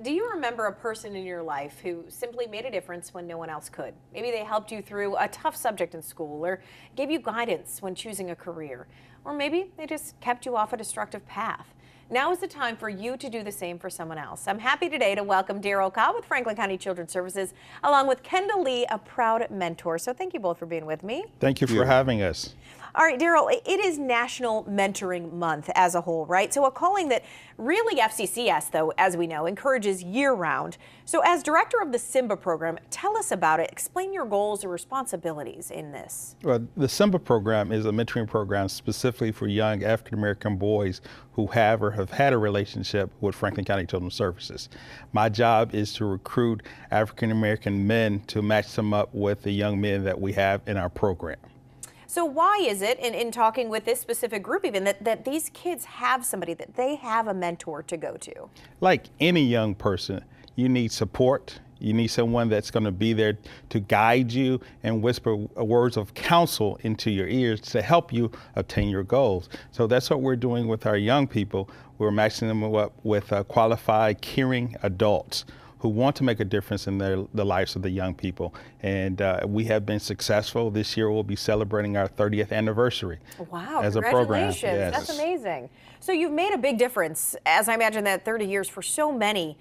Do you remember a person in your life who simply made a difference when no one else could? Maybe they helped you through a tough subject in school or gave you guidance when choosing a career. Or maybe they just kept you off a destructive path. Now is the time for you to do the same for someone else. I'm happy today to welcome Daryle Cobb with Franklin County Children's Services, along with Kendall, a proud mentor. So thank you both for being with me. Thank you for having us. All right, Daryle, it is National Mentoring Month as a whole, right? So a calling that really FCCS, though, as we know, encourages year-round. So as director of the Simba program, tell us about it. Explain your goals or responsibilities in this. Well, the Simba program is a mentoring program specifically for young African-American boys who have or have had a relationship with Franklin County Children's Services. My job is to recruit African-American men to match them up with the young men that we have in our program. So why is it, in talking with this specific group even, that these kids have somebody, that they have a mentor to go to? Like any young person, you need support. You need someone that's going to be there to guide you and whisper words of counsel into your ears to help you obtain your goals. So that's what we're doing with our young people. We're matching them up with qualified, caring adults who want to make a difference in the lives of the young people. And we have been successful. This year we'll be celebrating our 30th anniversary. Wow, as a program. Congratulations. Yes. That's amazing. So you've made a big difference, as I imagine that 30 years for so many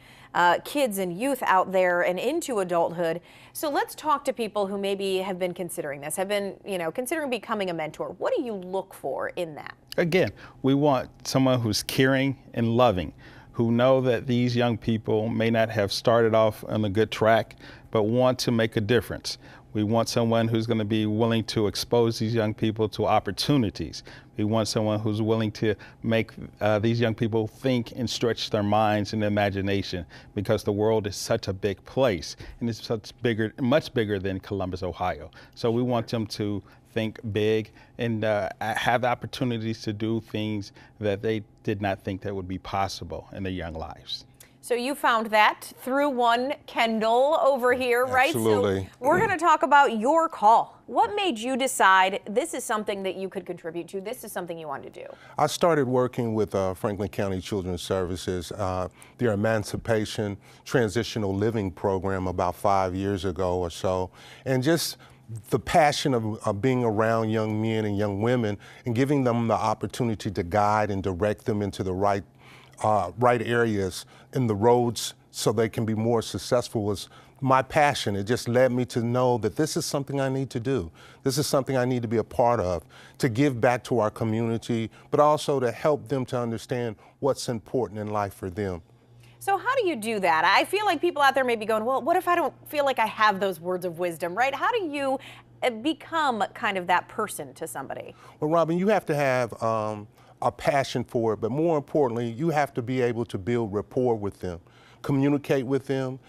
kids and youth out there and into adulthood. So let's talk to people who maybe have been considering this, have been, considering becoming a mentor. What do you look for in that? Again, we want someone who's caring and loving, who know that these young people may not have started off on a good track, but want to make a difference. We want someone who's going to be willing to expose these young people to opportunities. We want someone who's willing to make these young people think and stretch their minds and imagination, because the world is such a big place and it's much bigger than Columbus, Ohio. So we want them to think big and have opportunities to do things that they did not think that would be possible in their young lives. So you found that through one Kendall over here, right? Absolutely. So we're going to talk about your call. What made you decide this is something that you could contribute to? This is something you wanted to do? I started working with Franklin County Children's Services, their Emancipation Transitional Living Program about 5 years ago or so. And just the passion of being around young men and young women and giving them the opportunity to guide and direct them into the right areas in the roads so they can be more successful was my passion. It just led me to know that this is something I need to do. This is something I need to be a part of, to give back to our community, but also to help them to understand what's important in life for them. So how do you do that? I feel like people out there may be going, well, what if I don't feel like I have those words of wisdom, right? How do you become kind of that person to somebody? Well, Robyn, you have to have a passion for it, but more importantly, you have to be able to build rapport with them, communicate with them,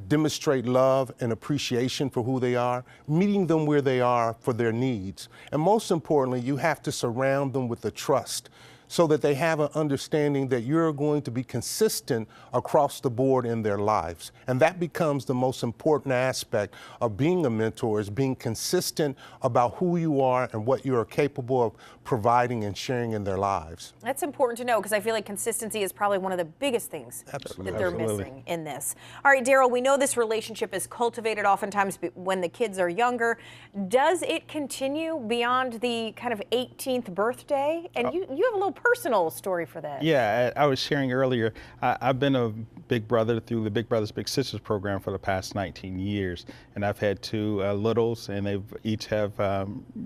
demonstrate love and appreciation for who they are, meeting them where they are for their needs. And most importantly, you have to surround them with the trust so that they have an understanding that you're going to be consistent across the board in their lives. And that becomes the most important aspect of being a mentor, is being consistent about who you are and what you are capable of providing and sharing in their lives. That's important to know, because I feel like consistency is probably one of the biggest things Absolutely. that they're missing in this. All right, Daryle, we know this relationship is cultivated oftentimes when the kids are younger. Does it continue beyond the kind of 18th birthday? And you have a little personal story for that. Yeah, I was sharing earlier, I've been a big brother through the Big Brothers Big Sisters program for the past 19 years. And I've had two littles, and they've each have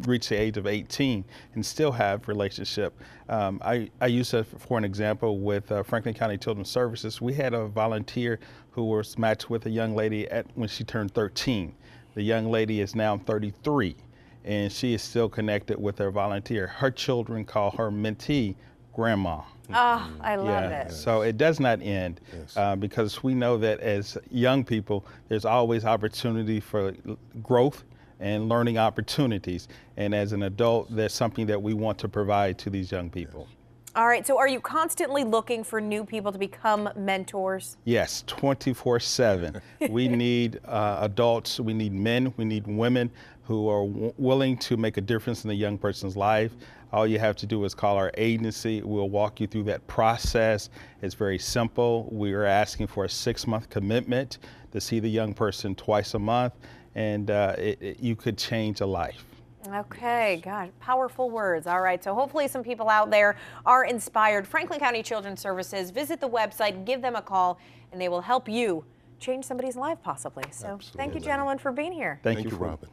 reached the age of 18 and still have relationship. I use that for an example with Franklin County Children's Services. We had a volunteer who was matched with a young lady when she turned 13. The young lady is now 33. And she is still connected with her volunteer. Her children call her mentee Grandma. Oh, I love it. So it does not end, because we know that as young people, there's always opportunity for growth and learning opportunities. And as an adult, there's something that we want to provide to these young people. All right, so are you constantly looking for new people to become mentors? Yes, 24/7. We need adults, we need men, we need women who are willing to make a difference in a young person's life. All you have to do is call our agency. We'll walk you through that process. It's very simple. We are asking for a 6-month commitment to see the young person twice a month, and you could change a life. Okay, God, powerful words. All right, so hopefully some people out there are inspired. Franklin County Children's Services, visit the website, give them a call, and they will help you change somebody's life possibly. So Absolutely. thank you, gentlemen, for being here. Thank you, Robyn.